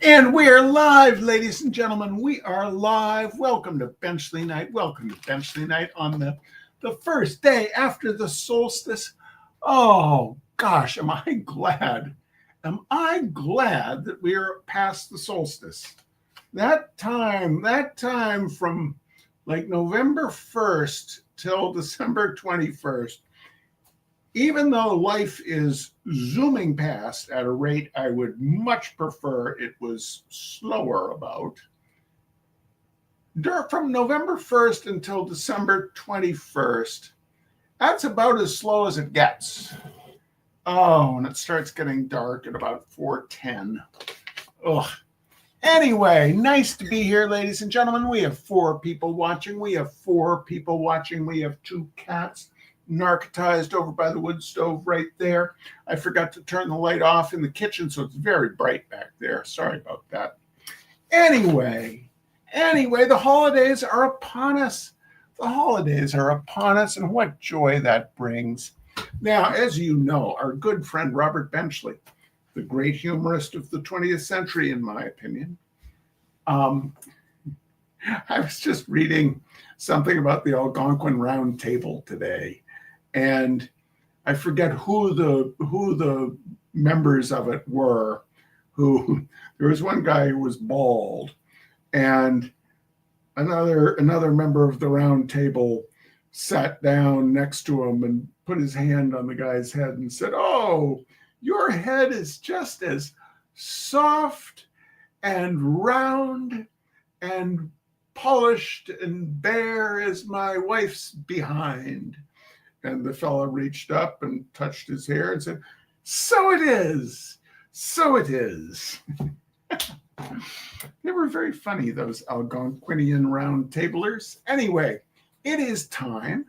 And we're live, ladies and gentlemen. We are live. Welcome to Benchley Night. Welcome to Benchley Night on the first day after the solstice. Oh, gosh, am I glad. Am I glad that we are past the solstice? That time from like November 1st till December 21st, even though life is zooming past at a rate I would much prefer it was slower about, from November 1st until December 21st, that's about as slow as it gets. Oh, and it starts getting dark at about 4:10. Ugh. Anyway, nice to be here, ladies and gentlemen. We have 4 people watching. We have 4 people watching. We have 2 cats narcotized over by the wood stove right there. I forgot to turn the light off in the kitchen, so it's very bright back there. Sorry about that. Anyway, the holidays are upon us. The holidays are upon us, and what joy that brings. Now, as you know, our good friend Robert Benchley, the great humorist of the 20th century, in my opinion. I was just reading something about the Algonquin Round Table today, and I forget who the members of it were. There was one guy who was bald, and another member of the Round Table sat down next to him and put his hand on the guy's head and said, "Oh, your head is just as soft and round and polished and bare as my wife's behind." And the fellow reached up and touched his hair and said, "So it is. So it is." They were very funny, those Algonquinian round tablers. Anyway, it is time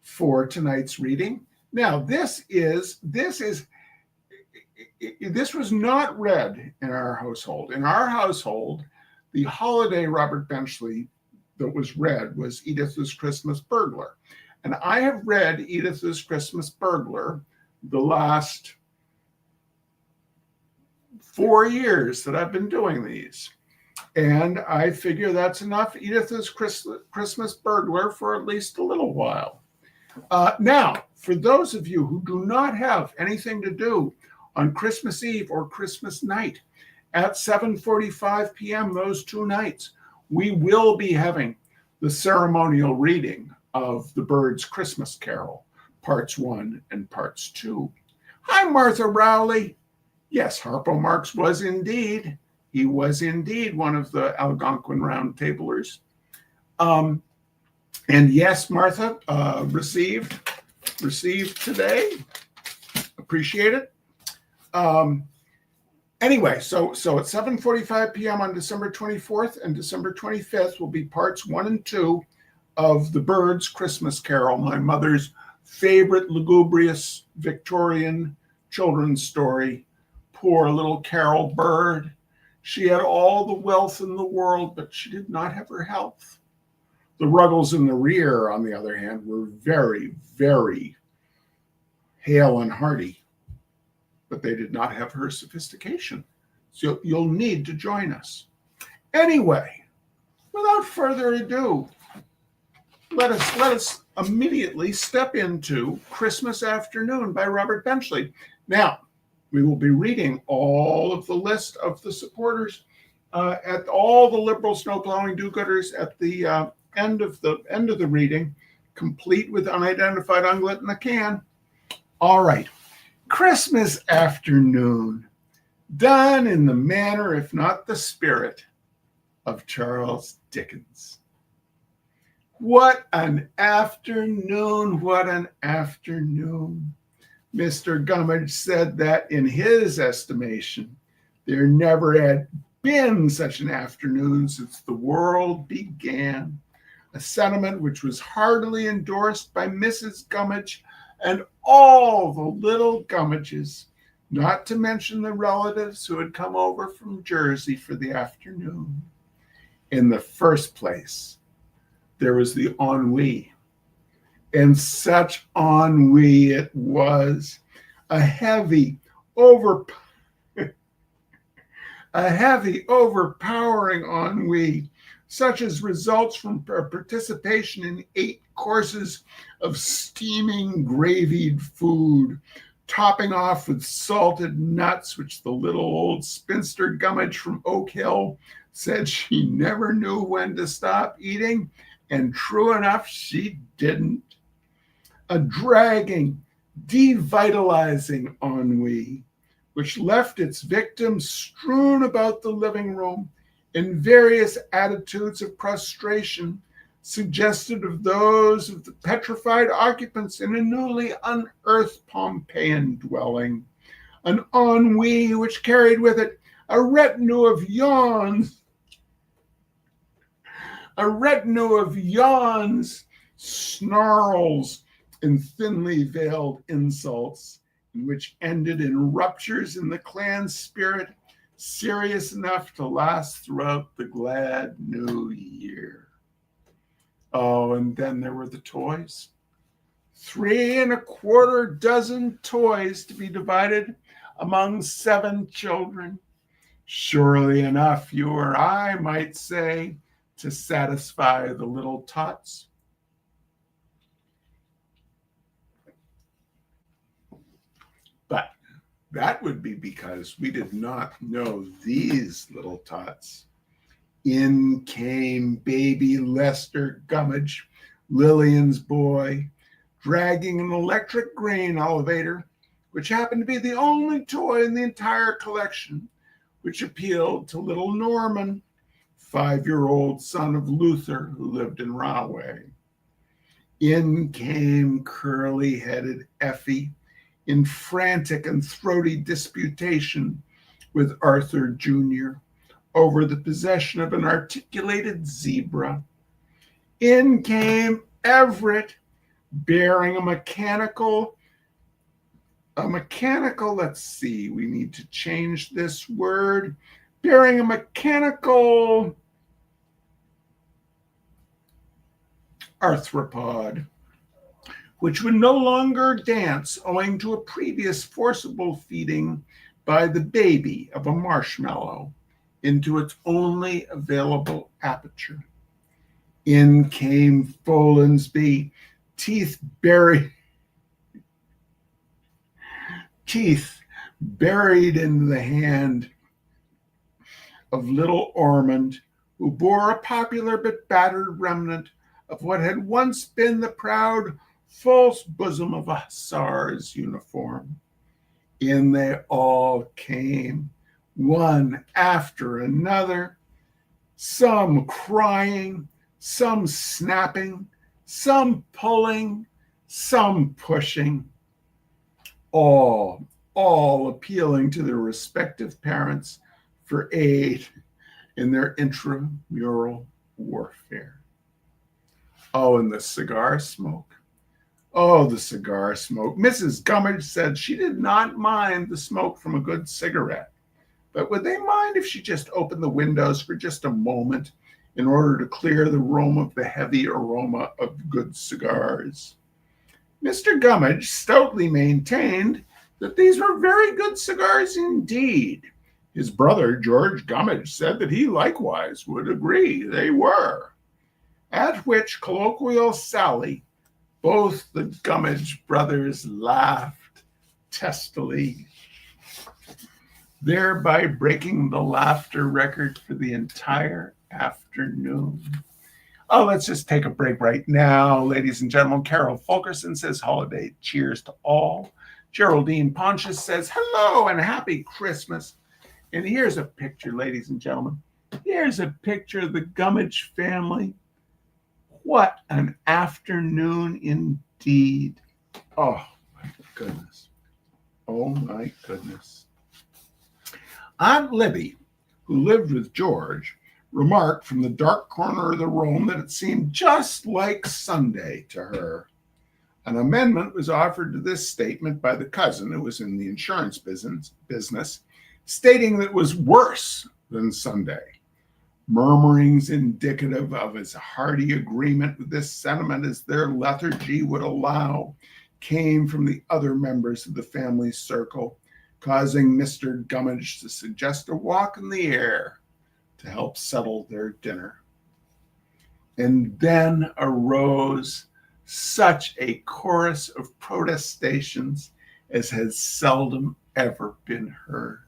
for tonight's reading. Now, this was not read in our household. In our household, the holiday Robert Benchley that was read was Edith's Christmas Burglar. And I have read Edith's Christmas Burglar the last 4 years that I've been doing these. And I figure that's enough Edith's Christmas Burglar for at least a little while. Now, for those of you who do not have anything to do on Christmas Eve or Christmas night, at 7:45 p.m. those 2 nights, we will be having the ceremonial reading of the Bird's Christmas Carol, parts 1 and parts 2. Hi, Martha Rowley. Yes, Harpo Marx was indeed. He was indeed one of the Algonquin Round Tablers. And yes, Martha, received today. Appreciate it. Anyway, so at 7:45 p.m. on December 24th and December 25th will be parts 1 and 2 of the Bird's Christmas Carol, my mother's favorite lugubrious Victorian children's story. Poor little Carol Bird. She had all the wealth in the world, but she did not have her health. The Ruggles in the rear, on the other hand, were very, very hale and hearty, but they did not have her sophistication. So you'll need to join us. Anyway, without further ado, let us immediately step into Christmas Afternoon by Robert Benchley. Now, we will be reading all of the list of the supporters at all the liberal snowplowing do-gooders at the end of the reading, complete with unidentified unglet in a can. All right, Christmas Afternoon, done in the manner, if not the spirit, of Charles Dickens. What an afternoon, what an afternoon. Mr. Gummidge said that in his estimation, there never had been such an afternoon since the world began, a sentiment which was heartily endorsed by Mrs. Gummidge and all the little Gummidges, not to mention the relatives who had come over from Jersey for the afternoon. In the first place, there was the ennui. And such ennui it was, a heavy, a heavy, overpowering ennui, such as results from participation in 8 courses of steaming, gravied food, topping off with salted nuts, which the little old spinster Gummidge from Oak Hill said she never knew when to stop eating, and true enough, she didn't. A dragging, devitalizing ennui, which left its victims strewn about the living room in various attitudes of prostration, suggested of those of the petrified occupants in a newly unearthed Pompeian dwelling, an ennui which carried with it a retinue of yawns, snarls, and thinly veiled insults, and which ended in ruptures in the clan spirit serious enough to last throughout the glad new year. Oh, and then there were the toys. 3 1/4 dozen toys to be divided among 7 children. Surely enough, you or I might say, to satisfy the little tots. But that would be because we did not know these little tots. In came baby Lester Gummidge, Lillian's boy, dragging an electric grain elevator, which happened to be the only toy in the entire collection, which appealed to little Norman, 5-year-old son of Luther, who lived in Rahway. In came curly-headed Effie, in frantic and throaty disputation with Arthur Jr. over the possession of an articulated zebra. In came Everett, bearing a mechanical, let's see, we need to change this word, bearing a mechanical arthropod, which would no longer dance owing to a previous forcible feeding by the baby of a marshmallow into its only available aperture. In came Folensby, teeth buried in the hand of little Ormond, who bore a popular but battered remnant of what had once been the proud false bosom of a hussar's uniform. In they all came, one after another, some crying, some snapping, some pulling, some pushing, all appealing to their respective parents for aid in their intramural warfare. Oh, and the cigar smoke. Oh, the cigar smoke. Mrs. Gummidge said she did not mind the smoke from a good cigarette, but would they mind if she just opened the windows for just a moment in order to clear the room of the heavy aroma of good cigars? Mr. Gummidge stoutly maintained that these were very good cigars indeed. His brother, George Gummidge, said that he likewise would agree they were. At which colloquial sally, both the Gummidge brothers laughed testily, thereby breaking the laughter record for the entire afternoon. Oh, let's just take a break right now, ladies and gentlemen. Carol Fulkerson says, holiday cheers to all. Geraldine Pontius says, hello and happy Christmas. And here's a picture, ladies and gentlemen. Here's a picture of the Gummidge family. What an afternoon indeed. Oh, my goodness. Oh, my goodness. Aunt Libby, who lived with George, remarked from the dark corner of the room that it seemed just like Sunday to her. An amendment was offered to this statement by the cousin who was in the insurance business, stating that it was worse than Sunday. Murmurings indicative of his hearty agreement with this sentiment as their lethargy would allow came from the other members of the family circle, causing Mr. Gummidge to suggest a walk in the air to help settle their dinner. And then arose such a chorus of protestations as has seldom ever been heard.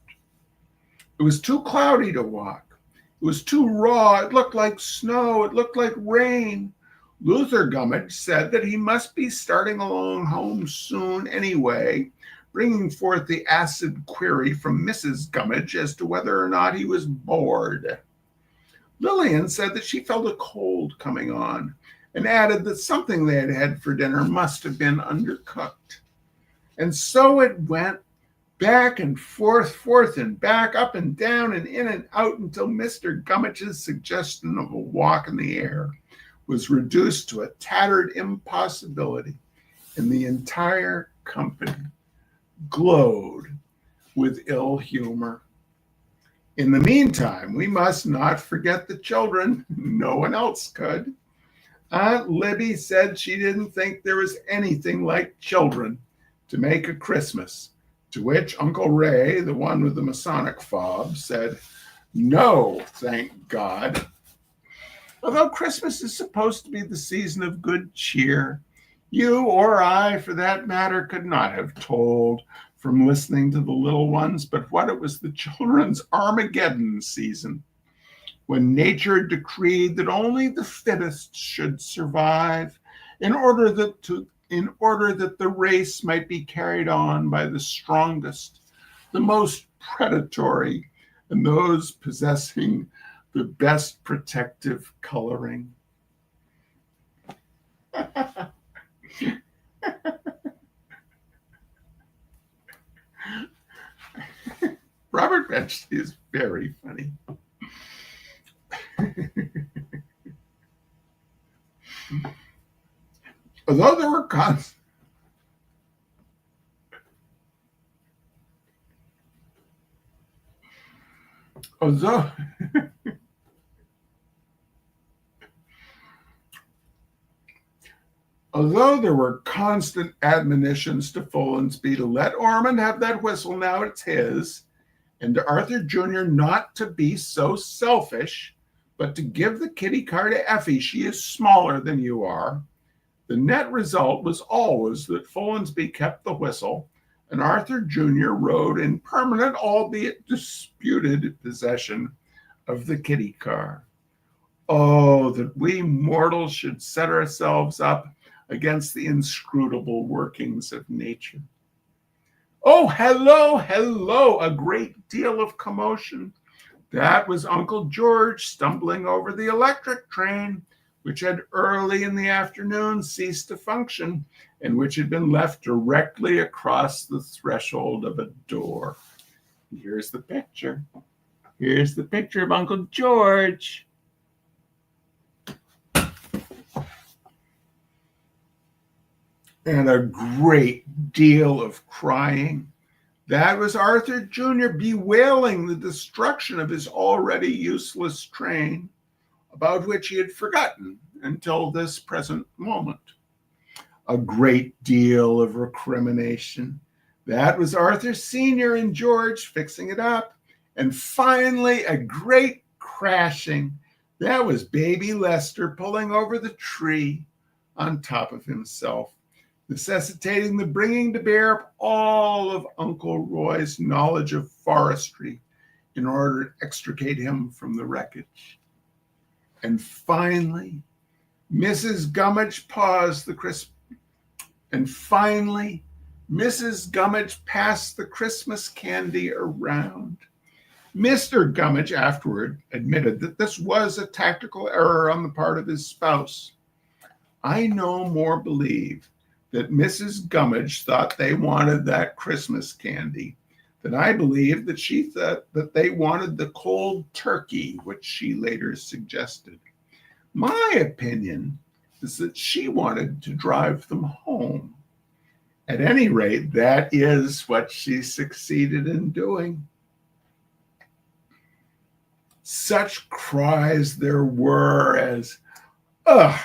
It was too cloudy to walk. It was too raw. It looked like snow. It looked like rain. Luther Gummidge said that he must be starting along home soon anyway, bringing forth the acid query from Mrs. Gummidge as to whether or not he was bored. Lillian said that she felt a cold coming on and added that something they had had for dinner must have been undercooked. And so it went back and forth and back, up and down and in and out until Mr. Gummidge's suggestion of a walk in the air was reduced to a tattered impossibility, and the entire company glowed with ill humor. In the meantime, we must not forget the children. No one else could. Aunt Libby said she didn't think there was anything like children to make a Christmas, to which Uncle Ray, the one with the Masonic fob, said, "No, thank God." Although Christmas is supposed to be the season of good cheer, you or I, for that matter, could not have told from listening to the little ones but what it was the children's Armageddon season, when nature decreed that only the fittest should survive in order that the race might be carried on by the strongest, the most predatory, and those possessing the best protective coloring. Robert Benchley is very funny. Although there were Although there were constant admonitions to Follansby to let Ormond have that whistle, now it's his, and to Arthur Jr. not to be so selfish, but to give the kitty car to Effie, she is smaller than you are, the net result was always that Follansby kept the whistle, and Arthur Jr. rode in permanent, albeit disputed, possession of the kitty car. Oh, that we mortals should set ourselves up against the inscrutable workings of nature. Oh, hello, hello, a great deal of commotion. That was Uncle George stumbling over the electric train, which had early in the afternoon ceased to function and which had been left directly across the threshold of a door. Here's the picture. Here's the picture of Uncle George. And a great deal of crying. That was Arthur Jr. bewailing the destruction of his already useless train, about which he had forgotten until this present moment. A great deal of recrimination. That was Arthur Sr. and George fixing it up. And finally, a great crashing. That was baby Lester pulling over the tree on top of himself, necessitating the bringing to bear of all of Uncle Roy's knowledge of forestry in order to extricate him from the wreckage. And finally, Mrs. Gummidge passed the Christmas candy around. Mr. Gummidge afterward admitted that this was a tactical error on the part of his spouse. I no more believe that Mrs. Gummidge thought they wanted that Christmas candy than I believe that she thought that they wanted the cold turkey, which she later suggested. My opinion is that she wanted to drive them home. At any rate, that is what she succeeded in doing. Such cries there were as, "Ugh,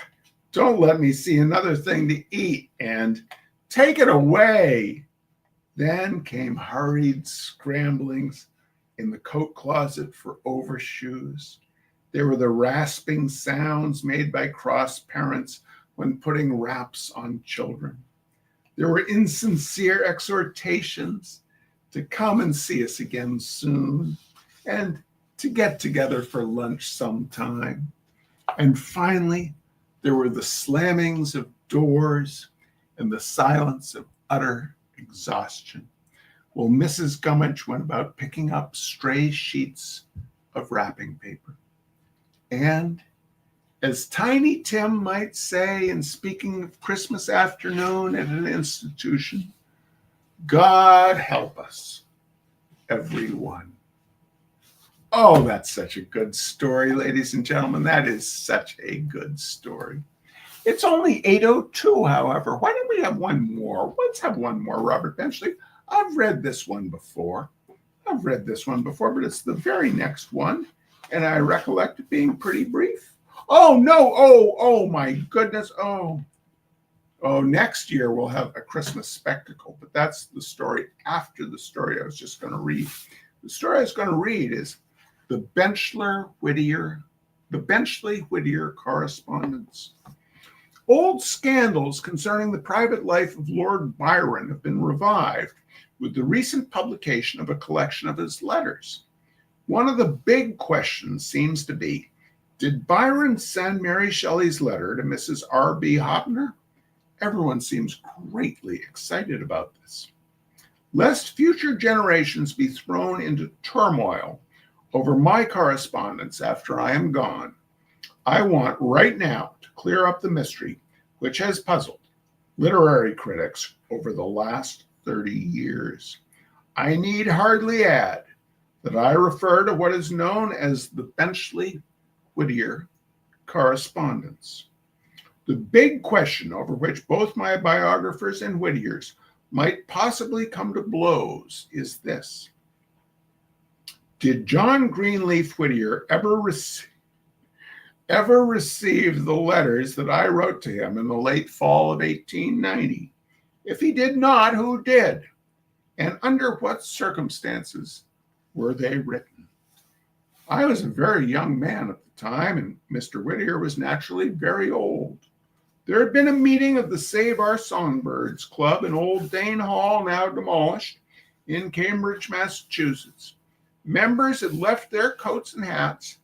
don't let me see another thing to eat," and "Take it away." Then came hurried scramblings in the coat closet for overshoes. There were the rasping sounds made by cross parents when putting wraps on children. There were insincere exhortations to come and see us again soon and to get together for lunch sometime. And finally, there were the slammings of doors and the silence of utter exhaustion, while Mrs. Gummidge went about picking up stray sheets of wrapping paper. And as Tiny Tim might say in speaking of Christmas afternoon at an institution, God help us, everyone. Oh, that's such a good story, ladies and gentlemen. That is such a good story. It's only 8:02, however. Why don't we have one more? Let's have one more, Robert Benchley. I've read this one before, but it's the very next one, and I recollect it being pretty brief. Oh, no. Oh, my goodness. Oh, next year we'll have a Christmas spectacle, but that's the story after the story I was just going to read. The story I was going to read is the Benchley-Whittier correspondence. Old scandals concerning the private life of Lord Byron have been revived with the recent publication of a collection of his letters. One of the big questions seems to be, did Byron send Mary Shelley's letter to Mrs. R.B. Hopner? Everyone seems greatly excited about this. Lest future generations be thrown into turmoil over my correspondence after I am gone, I want right now to clear up the mystery which has puzzled literary critics over the last 30 years. I need hardly add that I refer to what is known as the Benchley-Whittier correspondence. The big question over which both my biographers and Whittier's might possibly come to blows is this. Did John Greenleaf Whittier ever receive the letters that I wrote to him in the late fall of 1890? If he did not, who did? And under what circumstances were they written? I was a very young man at the time, and Mr. Whittier was naturally very old. There had been a meeting of the Save Our Songbirds Club in Old Dane Hall, now demolished, in Cambridge, Massachusetts. Members had left their coats and hats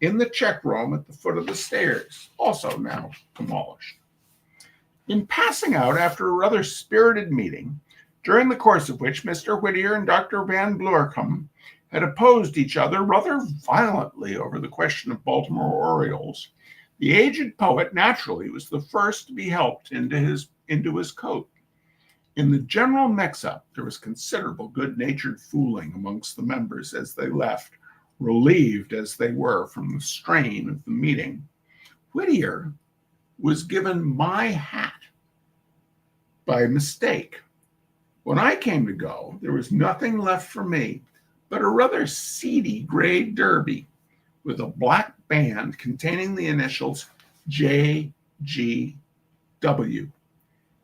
in the check room at the foot of the stairs, also now demolished. In passing out after a rather spirited meeting, during the course of which Mr. Whittier and Dr. Van Bloorcombe had opposed each other rather violently over the question of Baltimore Orioles, the aged poet naturally was the first to be helped into his coat. In the general mix-up, there was considerable good-natured fooling amongst the members as they left, relieved as they were from the strain of the meeting. Whittier was given my hat by mistake. When I came to go, there was nothing left for me but a rather seedy gray derby with a black band containing the initials J.G.W.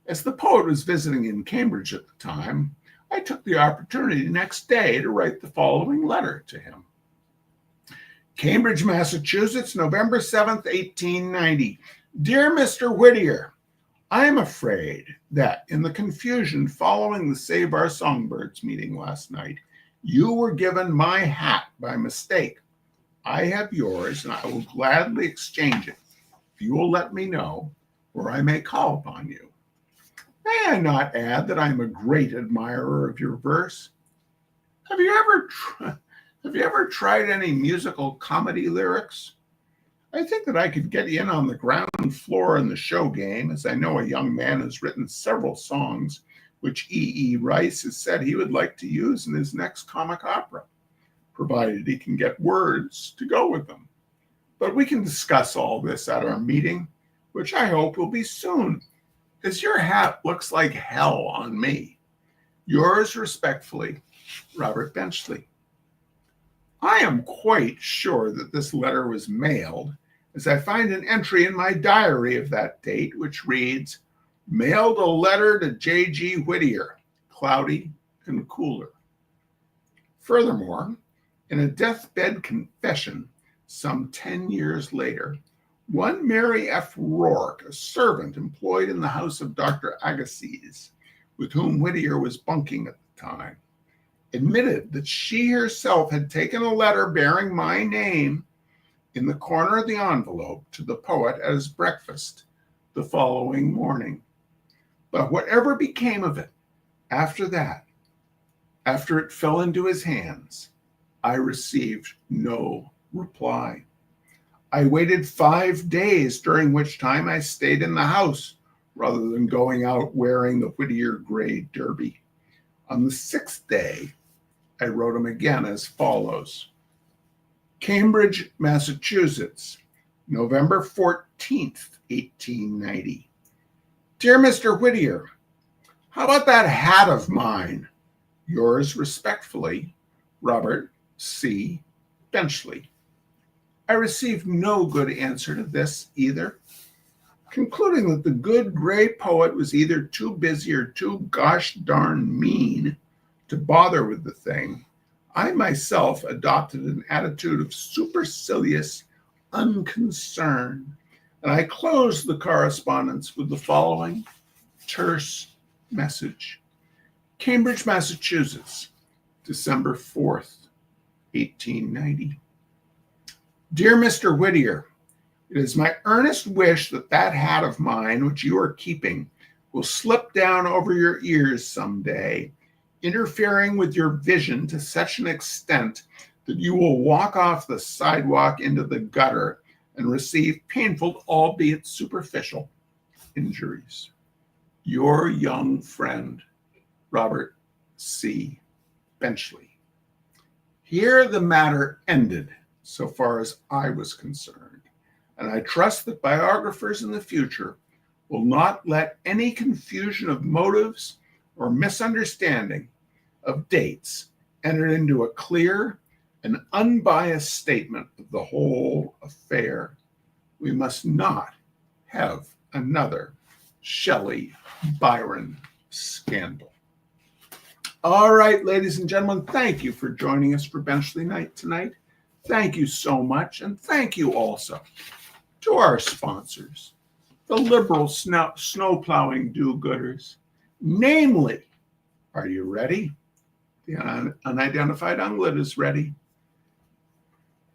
As the poet was visiting in Cambridge at the time, I took the opportunity next day to write the following letter to him. Cambridge, Massachusetts, November 7th, 1890. Dear Mr. Whittier, I am afraid that in the confusion following the Save Our Songbirds meeting last night, you were given my hat by mistake. I have yours, and I will gladly exchange it if you will let me know where I may call upon you. May I not add that I am a great admirer of your verse? Have you ever tried any musical comedy lyrics? I think that I could get you in on the ground floor in the show game, as I know a young man has written several songs which E.E. Rice has said he would like to use in his next comic opera, provided he can get words to go with them. But we can discuss all this at our meeting, which I hope will be soon, as your hat looks like hell on me. Yours respectfully, Robert Benchley. I am quite sure that this letter was mailed, as I find an entry in my diary of that date, which reads, mailed a letter to J.G. Whittier, Cloudy, and cooler. Furthermore, in a deathbed confession some 10 years later, one Mary F. Rourke, a servant employed in the house of Dr. Agassiz, with whom Whittier was bunking at the time, admitted that she herself had taken a letter bearing my name in the corner of the envelope to the poet at his breakfast the following morning. But whatever became of it after that, after it fell into his hands, I received no reply. I waited 5 days, during which time I stayed in the house rather than going out wearing the Whittier gray derby. On the 6th day, I wrote him again as follows. Cambridge, Massachusetts, November 14th, 1890. Dear Mr. Whittier, how about that hat of mine? Yours respectfully, Robert C. Benchley. I received no good answer to this either. Concluding that the good gray poet was either too busy or too gosh darn mean to bother with the thing, I myself adopted an attitude of supercilious unconcern, and I closed the correspondence with the following terse message. Cambridge, Massachusetts, December 4th, 1890. Dear Mr. Whittier, it is my earnest wish that that hat of mine, which you are keeping, will slip down over your ears someday, interfering with your vision to such an extent that you will walk off the sidewalk into the gutter and receive painful, albeit superficial, injuries. Your young friend, Robert C. Benchley. Here the matter ended, so far as I was concerned, and I trust that biographers in the future will not let any confusion of motives or misunderstanding of dates enter into a clear and unbiased statement of the whole affair. We must not have another Shelley Byron scandal. All right, ladies and gentlemen, thank you for joining us for Benchley Night tonight. Thank you so much, and thank you also to our sponsors, the liberal snow plowing do-gooders, namely, are you ready? The unidentified unglet is ready.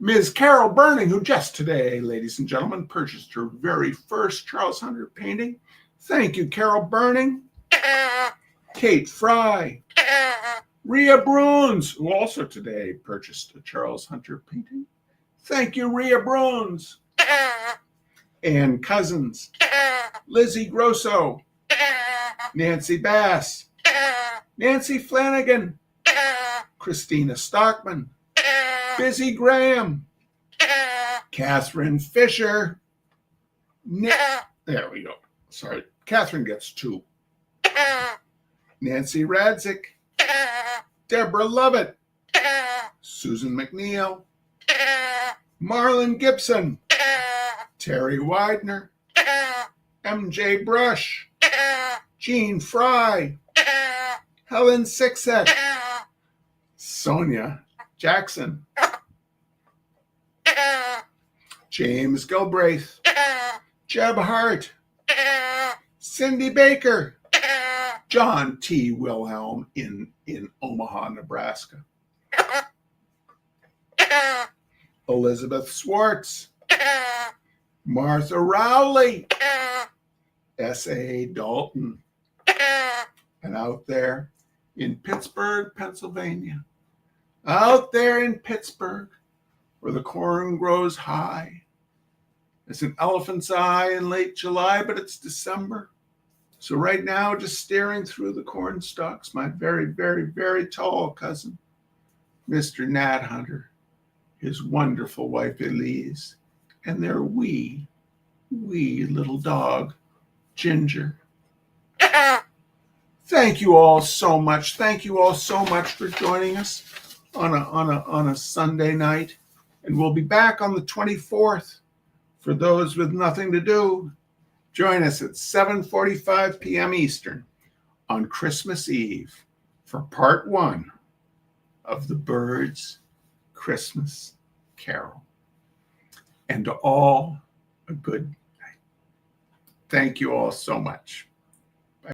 Ms. Carol Burning, who just today, ladies and gentlemen, purchased her very first Charles Hunter painting. Thank you, Carol Burning. Kate Fry. Rhea Bruns, who also today purchased a Charles Hunter painting. Thank you, Rhea Bruns. Ann Cousins. Lizzie Grosso. Nancy Bass. Nancy Flanagan. Christina Stockman. Busy Graham. Catherine Fisher. There we go. Sorry. Catherine gets 2. Nancy Radzik. Deborah Lovett. Susan McNeil. Marlon Gibson. Terry Widener. MJ Brush. Jean Fry. Helen Sixek. Sonia Jackson. James Gilbraith. Jeb Hart. Cindy Baker. John T. Wilhelm in Omaha, Nebraska. Elizabeth Swartz. Martha Rowley. S.A. Dalton. And out there in Pittsburgh, Pennsylvania, out there in Pittsburgh, where the corn grows high. It's an elephant's eye in late July, but it's December. So right now, just staring through the corn stalks, my very, very, very tall cousin, Mr. Nat Hunter, his wonderful wife Elise, and their wee little dog, Ginger. Thank you all so much. Thank you all so much for joining us on a Sunday night. And we'll be back on the 24th. For those with nothing to do, join us at 7:45 p.m. Eastern on Christmas Eve for part 1 of the Birds' Christmas Carol. And to all, a good night. Thank you all so much.